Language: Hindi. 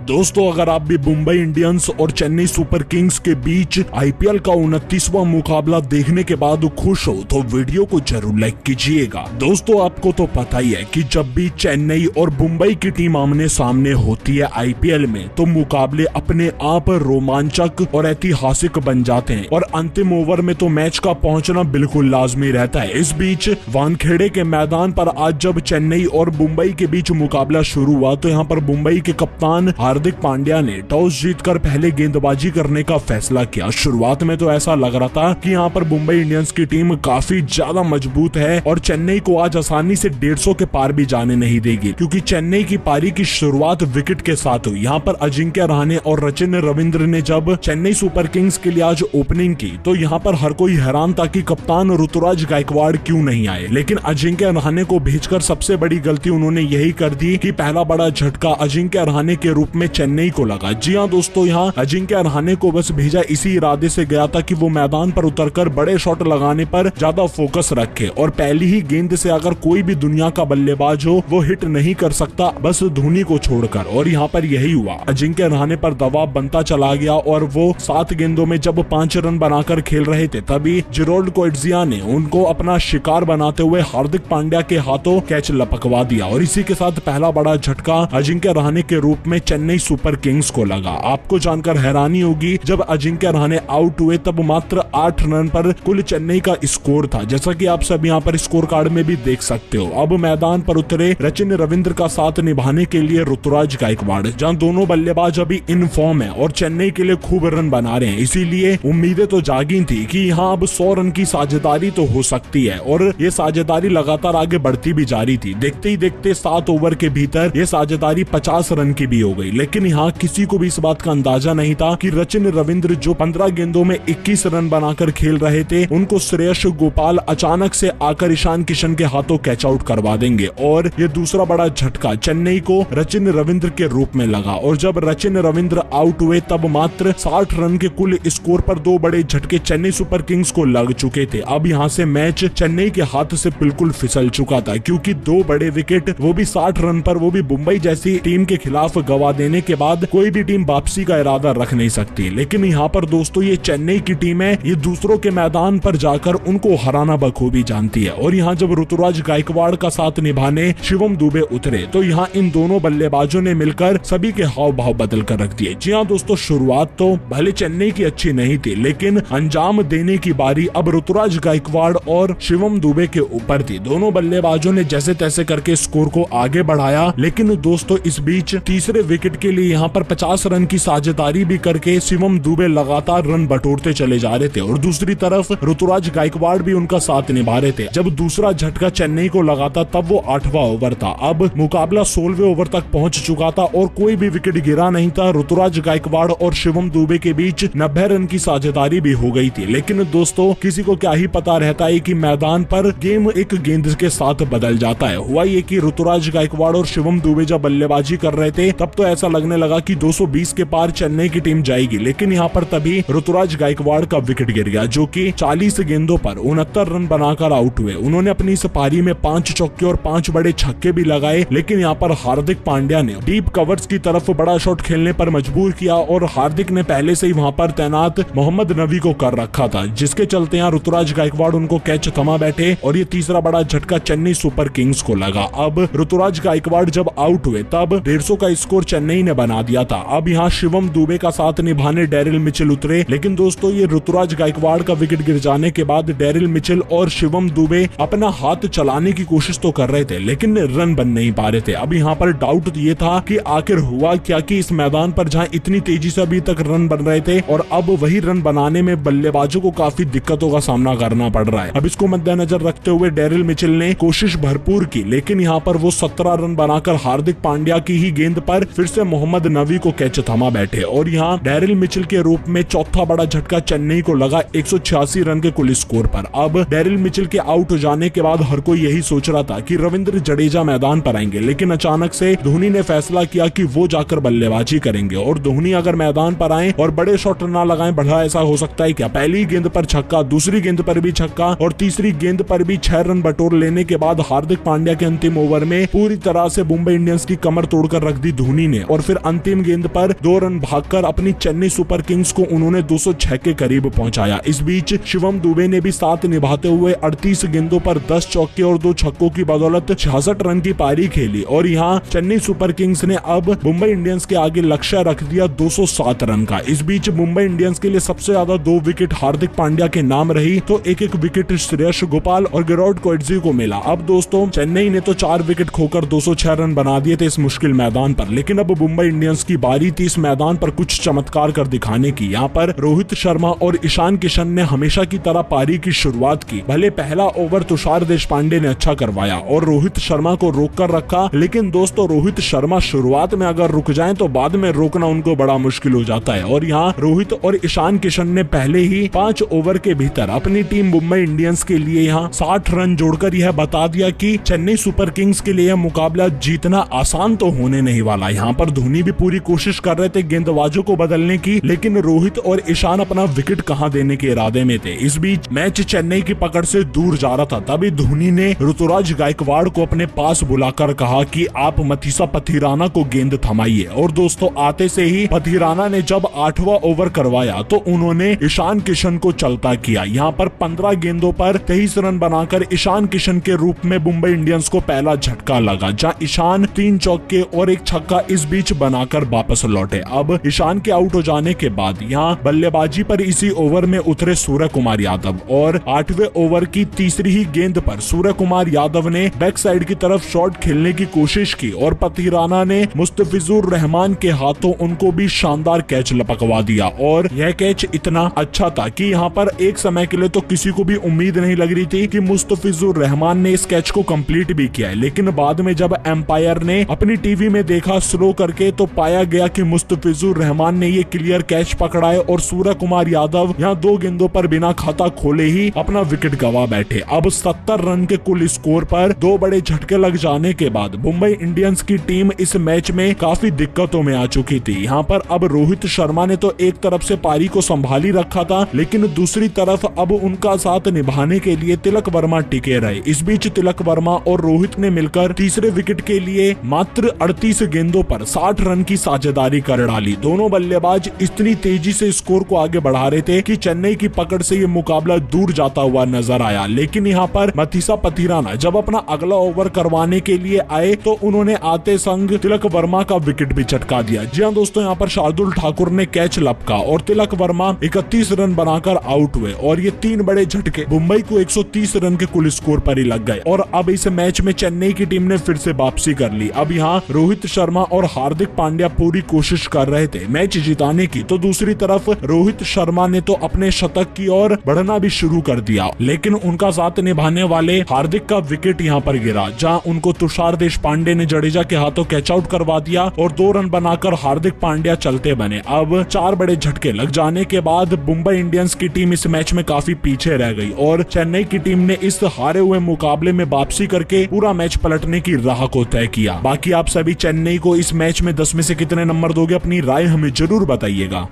दोस्तों अगर आप भी मुंबई इंडियंस और चेन्नई सुपर किंग्स के बीच आईपीएल का 29वां मुकाबला देखने के बाद खुश हो तो वीडियो को जरूर लाइक कीजिएगा। दोस्तों आपको तो पता ही है कि जब भी चेन्नई और मुंबई की टीम आमने सामने होती है आईपीएल में तो मुकाबले अपने आप रोमांचक और ऐतिहासिक बन जाते हैं और अंतिम ओवर में तो मैच का पहुंचना बिल्कुल लाजमी रहता है। इस बीच वानखेड़े के मैदान पर आज जब चेन्नई और मुंबई के बीच मुकाबला शुरू हुआ तो यहाँ पर मुंबई के कप्तान हार्दिक पांड्या ने टॉस जीतकर पहले गेंदबाजी करने का फैसला किया। शुरुआत में तो ऐसा लग रहा था कि यहाँ पर मुंबई इंडियंस की टीम काफी ज्यादा मजबूत है और चेन्नई को आज आसानी से 150 के पार भी जाने नहीं देगी, क्योंकि चेन्नई की पारी की शुरुआत विकेट के साथ हुई। यहाँ पर अजिंक्य रहाणे और रचिन रविंद्र ने जब चेन्नई सुपर किंग्स के लिए आज ओपनिंग की तो यहाँ पर हर कोई हैरान था कि कप्तान ऋतुराज गायकवाड़ क्यों नहीं आए, लेकिन अजिंक्य रहाणे को भेजकर सबसे बड़ी गलती उन्होंने यही कर दी कि पहला बड़ा झटका अजिंक्य रहाणे के रूप में चेन्नई को लगा। जी हाँ दोस्तों, यहाँ अजिंक्य रहाणे को बस भेजा इसी इरादे से गया था कि वो मैदान पर उतरकर बड़े शॉट लगाने पर ज्यादा फोकस रखे और पहली ही गेंद से अगर कोई भी दुनिया का बल्लेबाज हो वो हिट नहीं कर सकता, बस धोनी को छोड़कर। और यहाँ पर यही हुआ, अजिंक्य रहाणे पर दबाव बनता चला गया और वो 7 गेंदों में जब 5 रन बनाकर खेल रहे थे तभी जेरोल्ड कोएट्जिया ने उनको अपना शिकार बनाते हुए हार्दिक पांड्या के हाथों कैच लपकवा दिया और इसी के साथ पहला बड़ा झटका अजिंक्य रहाणे के रूप में चेन्नई सुपर किंग्स को लगा। आपको जानकर हैरानी होगी, जब अजिंक्य रहाणे आउट हुए तब मात्र 8 रन पर कुल चेन्नई का स्कोर था, जैसा कि आप सब यहाँ पर स्कोर कार्ड में भी देख सकते हो। अब मैदान पर उतरे रचिन रविंद्र का साथ निभाने के लिए ऋतुराज गायकवाड़, जहां दोनों बल्लेबाज अभी इन फॉर्म है और चेन्नई के लिए खूब रन बना रहे हैं, इसीलिए उम्मीदें तो जागी थी कि यहाँ अब 100 रन की साझेदारी तो हो सकती है और ये साझेदारी लगातार आगे बढ़ती भी जा रही थी। देखते ही देखते 7 ओवर के भीतर ये साझेदारी 50 रन की भी हो गई, लेकिन यहाँ किसी को भी इस बात का अंदाजा नहीं था कि रचिन रविंद्र जो 15 गेंदों में 21 रन बनाकर खेल रहे थे उनको श्रेयस गोपाल अचानक से आकर ईशान किशन के हाथों कैच आउट करवा देंगे और ये दूसरा बड़ा झटका चेन्नई को रचिन रविंद्र के रूप में लगा। और जब रचिन रविंद्र आउट हुए तब मात्र 60 रन के कुल स्कोर पर 2 बड़े झटके चेन्नई सुपर किंग्स को लग चुके थे। अब यहाँ से मैच चेन्नई के हाथ से बिल्कुल फिसल चुका था, क्योंकि 2 बड़े विकेट वो भी 60 रन पर, वो भी मुंबई जैसी टीम के खिलाफ गवा देने के बाद कोई भी टीम वापसी का इरादा रख नहीं सकती। लेकिन यहाँ पर दोस्तों ये चेन्नई की टीम है, ये दूसरों के मैदान पर जाकर उनको हराना बखूबी जानती है। और यहाँ जब ऋतुराज गायकवाड़ का साथ निभाने शिवम दुबे उतरे तो यहाँ इन दोनों बल्लेबाजों ने मिलकर सभी के हाव भाव बदल कर रख दिए। जी हाँ दोस्तों, शुरुआत तो भले चेन्नई की अच्छी नहीं थी, लेकिन अंजाम देने की बारी अब ऋतुराज गायकवाड़ और शिवम दुबे के ऊपर थी। दोनों बल्लेबाजों ने जैसे तैसे करके स्कोर को आगे बढ़ाया, लेकिन दोस्तों इस बीच तीसरे विकेट के लिए यहाँ पर 50 रन की साझेदारी भी करके शिवम दुबे लगातार रन बटोरते चले जा रहे थे और दूसरी तरफ ऋतुराज गायकवाड़ भी उनका साथ निभा रहे थे। जब दूसरा झटका चेन्नई को लगा था तब वो 8वां ओवर था। अब मुकाबला 16वें ओवर तक पहुंच चुका था और कोई भी विकेट गिरा नहीं था। ऋतुराज गायकवाड़ और शिवम दुबे के बीच 90 रन की साझेदारी भी हो गई थी, लेकिन दोस्तों किसी को क्या ही पता रहता है कि मैदान पर गेम एक गेंद के साथ बदल जाता है। हुआ ये कि ऋतुराज गायकवाड़ और शिवम दुबे जब बल्लेबाजी कर रहे थे तब तो ऐसा लगने लगा कि 220 के पार चेन्नई की टीम जाएगी, लेकिन यहाँ पर तभी ऋतुराज गायकवाड़ का विकेट गिर गया, जो कि 40 गेंदों पर 69 रन बनाकर आउट हुए। उन्होंने अपनी इस पारी में 5 चौके और 5 बड़े छक्के भी लगाए, लेकिन यहाँ पर हार्दिक पांड्या ने डीप कवर्स की तरफ बड़ा शॉट खेलने पर मजबूर किया और हार्दिक ने पहले से ही वहाँ पर तैनात मोहम्मद नबी को कर रखा था, जिसके चलते यहाँ ऋतुराज गायकवाड़ उनको कैच थमा बैठे और ये तीसरा बड़ा झटका चेन्नई सुपर किंग्स को लगा। अब ऋतुराज गायकवाड़ जब आउट हुए तब 150 का स्कोर चेन्नई ने बना दिया था। अब यहाँ शिवम दुबे का साथ निभाने डेरिल मिचेल उतरे, लेकिन दोस्तों ये ऋतुराज गायकवाड़ का विकेट गिर जाने के बाद डेरिल मिचेल और शिवम दुबे अपना हाथ चलाने की कोशिश तो कर रहे थे, लेकिन रन बन नहीं पा रहे थे। अब यहाँ पर डाउट ये था कि आखिर हुआ क्या कि इस मैदान पर जहाँ इतनी तेजी से अभी तक रन बन रहे थे और अब वही रन बनाने में बल्लेबाजों को काफी दिक्कतों का सामना करना पड़ रहा है। अब इसको मद्देनजर रखते हुए डेरिल मिचेल ने कोशिश भरपूर की, लेकिन यहाँ पर वो 17 रन बनाकर हार्दिक पांड्या की ही गेंद पर फिर से मोहम्मद नबी को कैच थमा बैठे और यहाँ डेरिल मिचेल के रूप में चौथा बड़ा झटका चेन्नई को लगा 186 रन के कुल स्कोर पर। अब डेरिल मिचेल के आउट हो जाने के बाद हर कोई यही सोच रहा था कि रविंद्र जडेजा मैदान पर आएंगे, लेकिन अचानक से धोनी ने फैसला किया कि वो जाकर बल्लेबाजी करेंगे और धोनी अगर मैदान पर आए और बड़े शॉट ना लगाएं, बढ़ा ऐसा हो सकता है क्या? पहली गेंद पर छक्का, दूसरी गेंद पर भी छक्का और तीसरी गेंद पर भी 6 रन बटोर लेने के बाद हार्दिक पांड्या के अंतिम ओवर में पूरी तरह से मुंबई इंडियंस की कमर तोड़कर रख दी धोनी ने और फिर अंतिम गेंद पर 2 रन भागकर अपनी चेन्नई सुपर किंग्स को उन्होंने 206 के करीब पहुंचाया। इस बीच शिवम दुबे ने भी साथ निभाते हुए 38 गेंदों पर 10 चौके और 2 छक्कों की बदौलत 66 रन की पारी खेली और यहाँ चेन्नई सुपर किंग्स ने अब मुंबई इंडियंस के आगे लक्ष्य रख दिया 207 रन का। इस बीच मुंबई इंडियंस के लिए सबसे ज्यादा 2 विकेट हार्दिक पांड्या के नाम रही तो एक विकेट श्रेयस गोपाल और गेरोड कोएट्जी को मिला। अब दोस्तों चेन्नई ने तो 4 विकेट खोकर 206 रन बना दिए थे इस मुश्किल मैदान पर, लेकिन अब मुंबई इंडियंस की बारी थी इस मैदान पर कुछ चमत्कार कर दिखाने की। यहाँ पर रोहित शर्मा और ईशान किशन ने हमेशा की तरह पारी की शुरुआत की। भले पहला ओवर तुषार देशपांडे ने अच्छा करवाया और रोहित शर्मा को रोककर रखा, लेकिन दोस्तों रोहित शर्मा शुरुआत में अगर रुक जाएं तो बाद में रोकना उनको बड़ा मुश्किल हो जाता है। और यहाँ रोहित और ईशान किशन ने पहले ही 5 ओवर के भीतर अपनी टीम मुंबई इंडियंस के लिए यहाँ 60 रन जोड़कर यह बता दिया कि चेन्नई सुपर किंग्स के लिए यह मुकाबला जीतना आसान तो होने नहीं वाला। यहाँ पर धोनी भी पूरी कोशिश कर रहे थे गेंदबाजों को बदलने की, लेकिन रोहित और ईशान अपना विकेट कहां देने के इरादे में थे। इस बीच मैच चेन्नई की पकड़ से दूर जा रहा था, तभी धोनी ने ऋतुराज गायकवाड़ को अपने पास बुलाकर कहा कि आप मथीसा पथिराना को गेंद थमाइए। और दोस्तों आते से ही पथिराना ने जब 8वां ओवर करवाया तो उन्होंने ईशान किशन को चलता किया। यहाँ पर 15 गेंदों पर 23 रन बनाकर ईशान किशन के रूप में मुंबई इंडियंस को पहला झटका लगा, जहां ईशान 3 चौके और 1 छक्का इस बीच बनाकर वापस लौटे। अब ईशान के आउट हो जाने के बाद यहाँ बल्लेबाजी पर इसी ओवर में उतरे सूर्य कुमार यादव और 8वें ओवर की तीसरी ही गेंद पर सूर्य कुमार यादव ने बैक साइड की तरफ शॉट खेलने की कोशिश की और पथिराना ने मुस्तफिजुर रहमान के हाथों उनको भी शानदार कैच लपकवा दिया। और यह कैच इतना अच्छा था कि यहाँ पर एक समय के लिए तो किसी को भी उम्मीद नहीं लग रही थी कि मुस्तफिजुर रहमान ने इस कैच को कंप्लीट भी किया है, लेकिन बाद में जब एम्पायर ने अपनी टीवी में देखा स्लो करके तो पाया गया कि मुस्तफिजुर रहमान ने ये क्लियर कैच पकड़ा है और सूर्य कुमार यादव यहाँ 2 गेंदों पर बिना खाता खोले ही अपना विकेट गवा बैठे। अब 70 रन के कुल स्कोर पर 2 बड़े झटके लग जाने के बाद मुंबई इंडियंस की टीम इस मैच में काफी दिक्कतों में आ चुकी थी। यहाँ पर अब रोहित शर्मा ने तो एक तरफ से पारी को संभाली रखा था, लेकिन दूसरी तरफ अब उनका साथ निभाने के लिए तिलक वर्मा टिके रहे। इस बीच तिलक वर्मा और रोहित ने मिलकर तीसरे विकेट के लिए मात्र 38 गेंदों पर 60 रन की साझेदारी कर डाली। दोनों बल्लेबाज इतनी तेजी से स्कोर को आगे बढ़ा रहे थे कि चेन्नई की पकड़ से ये मुकाबला दूर जाता हुआ नजर आया। लेकिन यहाँ पर मथीसा पथिराना जब अपना अगला ओवर करवाने के लिए आए तो उन्होंने आते संग तिलक वर्मा का विकेट भी चटका दिया। जी हाँ दोस्तों, यहाँ पर शार्दुल ठाकुर ने कैच लपका और तिलक वर्मा 31 रन बनाकर आउट हुए और ये 3 बड़े झटके मुंबई को 130 रन के कुल स्कोर पर ही लग गए। और अब इस मैच में चेन्नई की टीम ने फिर से वापसी कर ली। अब यहाँ रोहित शर्मा और हार्दिक पांड्या पूरी कोशिश कर रहे थे मैच जिताने की, तो दूसरी तरफ रोहित शर्मा ने तो अपने शतक की ओर बढ़ना भी शुरू कर दिया, लेकिन उनका साथ निभाने वाले हार्दिक का विकेट यहाँ पर गिरा, जहां उनको तुषार देशपांडे ने जडेजा के हाथों कैच आउट करवा दिया और 2 रन बनाकर हार्दिक पांड्या चलते बने। अब 4 बड़े झटके लग जाने के बाद मुंबई इंडियंस की टीम इस मैच में काफी पीछे रह गई और चेन्नई की टीम ने इस हारे हुए मुकाबले में वापसी करके पूरा मैच पलटने की राह को तय किया। बाकी आप सभी चेन्नई को इस मैच में 10 में से कितने नंबर दोगे, अपनी राय हमें जरूर बताइएगा।